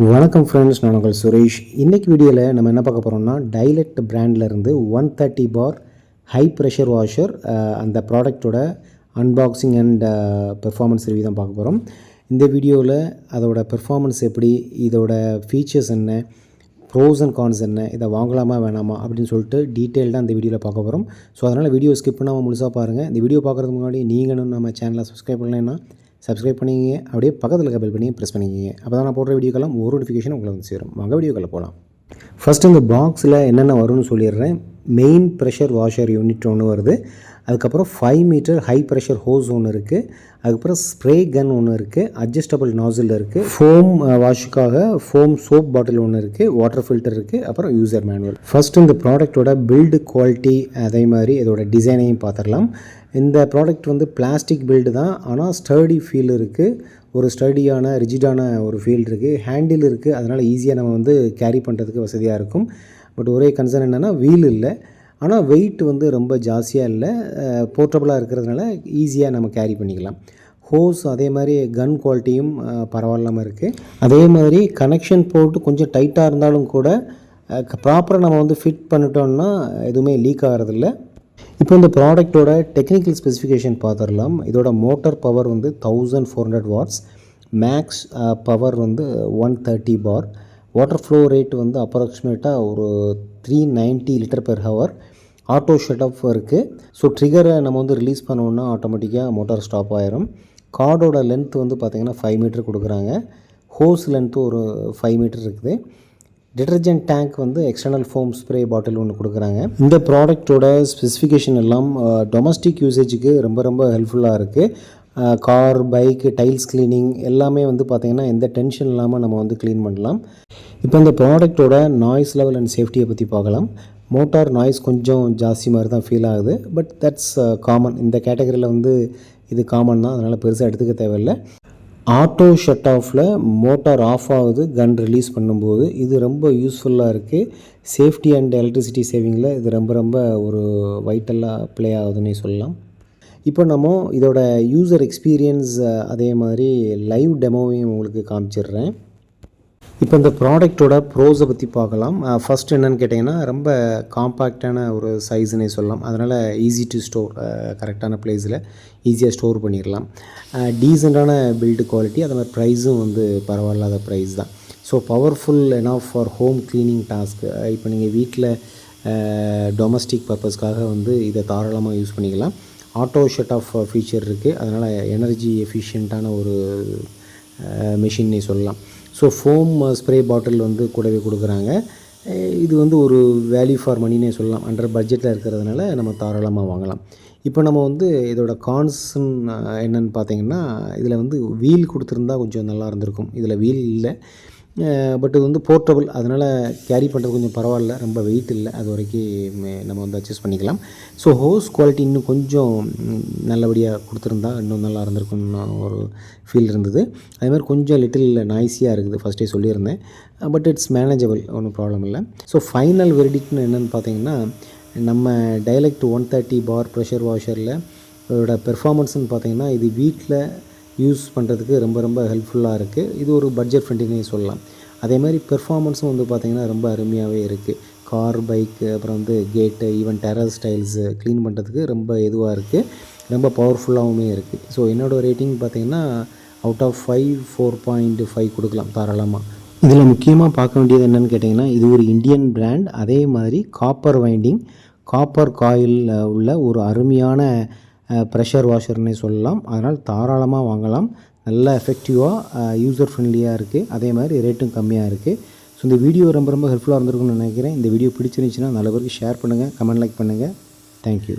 வணக்கம் ஃப்ரெண்ட்ஸ், நான் உங்கள் சுரேஷ். இன்றைக்கி வீடியோவில் நம்ம என்ன பார்க்க போகிறோம்னா, டைலக்ட் பிராண்ட்லேருந்து 130 பார் ஹை ப்ரெஷர் வாஷர் அந்த ப்ராடக்டோட அன்பாக்சிங் அண்ட் பெர்ஃபார்மன்ஸ் ரிவ்யூ தான் பார்க்க போகிறோம். இந்த வீடியோவில் அதோட பெர்ஃபார்மன்ஸ் எப்படி, இதோட ஃபீச்சர்ஸ் என்ன, ப்ரோஸ் அண்ட் கான்ஸ் என்ன, இதை வாங்கலாமா வேணாமா அப்படின்னு சொல்லிட்டு டீட்டெயில்டாக இந்த வீடியோவில் பார்க்க போகிறோம். ஸோ அதனால் வீடியோ ஸ்கிப் பண்ணாமல் முழுசாக பாருங்கள். இந்த வீடியோ பார்க்குறதுக்கு முன்னாடி நீங்களும் நம்ம சேனலை சப்ஸ்கிரைப் பண்ணலைன்னா சப்ஸ்கிரைப் பண்ணிக்கிங்க. அப்படியே பக்கத்தில் இருக்க பெல் பண்ணி ப்ரெஸ் பண்ணிக்கிங்க. அப்போ தான் நான் போடுற வீடியோக்கெல்லாம் ஒரு நோட்டிஃபிகேஷன் உங்களுக்கு வந்து சேரும். வாங்க வீடியோக்களில் போகலாம். ஃபஸ்ட்டு இந்த பாக்ஸில் என்னென்ன வரும்னு சொல்லிடுறேன். மெயின் ப்ரெஷர் வாஷர் யூனிட் ஒன்று வருது. அதுக்கப்புறம் 5 மீட்டர் ஹை ப்ரெஷர் ஹோஸ் ஒன்று இருக்குது. அதுக்கப்புறம் ஸ்ப்ரே கன் ஒன்று இருக்குது. அட்ஜஸ்டபிள் நாசில் இருக்குது. ஃபோம் வாஷுக்காக ஃபோம் சோப் பாட்டில் ஒன்று இருக்குது. வாட்டர் ஃபில்டர் இருக்குது. அப்புறம் யூசர் மேனுவல். ஃபஸ்ட்டு இந்த ப்ராடக்டோட பில்டு குவாலிட்டி, அதே மாதிரி இதோட டிசைனையும் பார்த்துடலாம். இந்த ப்ராடக்ட் வந்து பிளாஸ்டிக் பில்டு தான், ஆனால் ஸ்டர்டி ஃபீல் இருக்குது. ஒரு ஸ்டடியான ரிஜிடான ஒரு ஃபீல் இருக்குது. ஹேண்டில் இருக்குது, அதனால் ஈஸியாக நம்ம வந்து கேரி பண்ணுறதுக்கு வசதியாக இருக்கும். பட் ஒரே கன்சர்ன் என்னென்னா வீல் இல்லை, ஆனால் வெயிட் வந்து ரொம்ப ஜாஸ்தியாக இல்லை. போர்ட்டபுளாக இருக்கிறதுனால ஈஸியாக நம்ம கேரி பண்ணிக்கலாம். ஹோஸ் அதே மாதிரி கன் குவாலிட்டியும் பரவாயில்லாமல் இருக்குது. அதே மாதிரி கனெக்ஷன் போட்டு கொஞ்சம் டைட்டாக இருந்தாலும் கூட ப்ராப்பராக நம்ம வந்து ஃபிட் பண்ணிட்டோம்னா எதுவுமே லீக் ஆகிறதில்ல. இப்போ இந்த ப்ராடக்டோட டெக்னிக்கல் ஸ்பெசிஃபிகேஷன் பார்த்துடலாம். இதோட மோட்டர் பவர் வந்து 1400 வாட்ஸ், மேக்ஸ் பவர் வந்து 130 பார், வாட்டர் ஃப்ளோ ரேட் வந்து அப்ராக்சிமேட்டாக ஒரு 390 litre per hour. Auto shut off இருக்குது. ஸோ ட்ரிகரை நம்ம வந்து ரிலீஸ் பண்ணோன்னா ஆட்டோமேட்டிக்காக மோட்டார் ஸ்டாப் ஆயிரும். கார்டோட லென்த் வந்து பார்த்திங்கன்னா 5 மீட்டர் கொடுக்குறாங்க. ஹோஸ் லென்த்து ஒரு 5 மீட்டர் இருக்குது. டிட்டர்ஜென்ட் டேங்க் வந்து எக்ஸ்டர்னல் ஃபோம் ஸ்ப்ரே பாட்டில் ஒன்று கொடுக்குறாங்க. இந்த ப்ராடக்டோட ஸ்பெசிஃபிகேஷன் எல்லாம் டொமஸ்டிக் யூசேஜுக்கு ரொம்ப ரொம்ப ஹெல்ப்ஃபுல்லாக இருக்குது. கார், பைக், டைல்ஸ் கிளீனிங் எல்லாமே வந்து பார்த்திங்கன்னா எந்த டென்ஷன் இல்லாமல் நம்ம வந்து க்ளீன் பண்ணலாம். இப்போ இந்த ப்ராடக்டோட நாய்ஸ் லெவல் அண்ட் சேஃப்டியை பற்றி பார்க்கலாம். மோட்டார் நாய்ஸ் கொஞ்சம் ஜாஸ்தி மாதிரி தான் ஃபீல் ஆகுது. But that's common. இந்த கேட்டகரியில் வந்து இது காமன் தான், அதனால் பெருசாக எடுத்துக்க தேவையில்லை. ஆட்டோ ஷட் ஆஃபில் மோட்டார் ஆஃப் ஆகுது கன் ரிலீஸ் பண்ணும்போது. இது ரொம்ப யூஸ்ஃபுல்லாக இருக்குது. சேஃப்டி அண்ட் எலக்ட்ரிசிட்டி சேவிங்கில் இது ரொம்ப ரொம்ப ஒரு வைட்டலாக ப்ளே ஆகுதுன்னே சொல்லலாம். இப்போ நம்ம இதோட யூசர் எக்ஸ்பீரியன்ஸ் அதே மாதிரி லைவ் டெமோவையும் உங்களுக்கு காமிச்சிடுறேன். இப்போ இந்த ப்ராடக்டோட ப்ரோஸை பற்றி பார்க்கலாம். ஃபஸ்ட் என்னென்னு கேட்டிங்கன்னா, ரொம்ப காம்பேக்டான ஒரு சைஸ்னே சொல்லலாம். அதனால் ஈஸி டு ஸ்டோர், கரெக்டான ப்ளேஸில் ஈஸியாக ஸ்டோர் பண்ணிடலாம். டீசெண்டான பில்டு குவாலிட்டி, அது மாதிரி ப்ரைஸும் வந்து பரவாயில்லாத ப்ரைஸ் தான். So powerful enough for home cleaning task. இப்போ நீங்கள் வீட்டில் டொமஸ்டிக் பர்பஸ்க்காக வந்து இதை தாராளமாக யூஸ் பண்ணிக்கலாம். ஆட்டோ ஷட் ஆஃப் ஃபீச்சர் இருக்குது, அதனால் எனர்ஜி எஃபிஷியண்ட்டான ஒரு மெஷின்னே சொல்லலாம். ஸோ ஃபோம் ஸ்ப்ரே பாட்டில் வந்து கூடவே கொடுக்குறாங்க. இது வந்து ஒரு வேல்யூ ஃபார் மணினே சொல்லலாம். அண்டர் பட்ஜெட்டில் இருக்கிறதுனால நம்ம தாராளமாக வாங்கலாம். இப்போ நம்ம வந்து இதோட கான்ஸ்ன்னு என்னென்னு பார்த்தீங்கன்னா, இதில் வந்து வீல் கொடுத்துருந்தா கொஞ்சம் நல்லா இருந்திருக்கும். இதில் வீல் இல்லை. பட் இது வந்து போர்ட்டபுள், அதனால் கேரி பண்ணுறது கொஞ்சம் பரவாயில்ல. ரொம்ப வெயிட் இல்லை, அது வரைக்கும் நம்ம வந்து அட்ஜஸ்ட் பண்ணிக்கலாம். ஸோ ஹோஸ் குவாலிட்டி இன்னும் கொஞ்சம் நல்லபடியாக கொடுத்துருந்தா இன்னும் நல்லா இருந்திருக்குன்னு ஒரு ஃபீல் இருந்தது. அதேமாதிரி கொஞ்சம் லிட்டில் நாய்ஸியாக இருக்குது, ஃபஸ்ட்டே சொல்லியிருந்தேன். பட் இட்ஸ் மேனேஜபிள், ஒன்றும் ப்ராப்ளம் இல்லை. ஸோ ஃபைனல் வெர்டிக்ட்னு என்னென்னு பார்த்தீங்கன்னா, நம்ம டைலக்ட் 130 பார் ப்ரெஷர் வாஷரில் இதோட பெர்ஃபார்மன்ஸ்னு பார்த்தீங்கன்னா, இது வீட்டில் யூஸ் பண்ணுறதுக்கு ரொம்ப ரொம்ப ஹெல்ப்ஃபுல்லாக இருக்குது. இது ஒரு பட்ஜெட் ஃப்ரெண்ட்லினே சொல்லலாம். அதே மாதிரி பெர்ஃபார்மன்ஸும் வந்து பார்த்திங்கன்னா ரொம்ப அருமையாகவே இருக்குது. கார், பைக்கு, அப்புறம் வந்து கேட்டு, ஈவன் டெரஸ் ஸ்டைல்ஸு க்ளீன் பண்ணுறதுக்கு ரொம்ப இதுவாக இருக்குது. ரொம்ப பவர்ஃபுல்லாகவுமே இருக்குது. ஸோ என்னோடய ரேட்டிங் பார்த்திங்கன்னா அவுட் ஆஃப் 5 4.5 கொடுக்கலாம் தாராளமாக. இதில் முக்கியமாக பார்க்க வேண்டியது என்னென்னு கேட்டிங்கன்னா, இது ஒரு இந்தியன் பிராண்ட். அதே மாதிரி காப்பர் வைண்டிங், காப்பர் காயில் உள்ள ஒரு அருமையான ப்ரெஷர் வாஷர்னே சொல்லலாம். அதனால் தாராளமாக வாங்கலாம். நல்ல எஃபெக்டிவாக, யூசர் ஃப்ரெண்ட்லியாக இருக்குது. அதே மாதிரி ரேட்டும் கம்மியாக இருக்குது. ஸோ இந்த வீடியோ ரொம்ப ரொம்ப ஹெல்ப்ஃபுல்லாக இருந்திருக்குன்னு நினைக்கிறேன். இந்த வீடியோ பிடிச்சிருந்துச்சுன்னா நல்ல பேருக்கு ஷேர் பண்ணுங்கள், கமெண்ட் லைக் பண்ணுங்கள். தேங்க்யூ.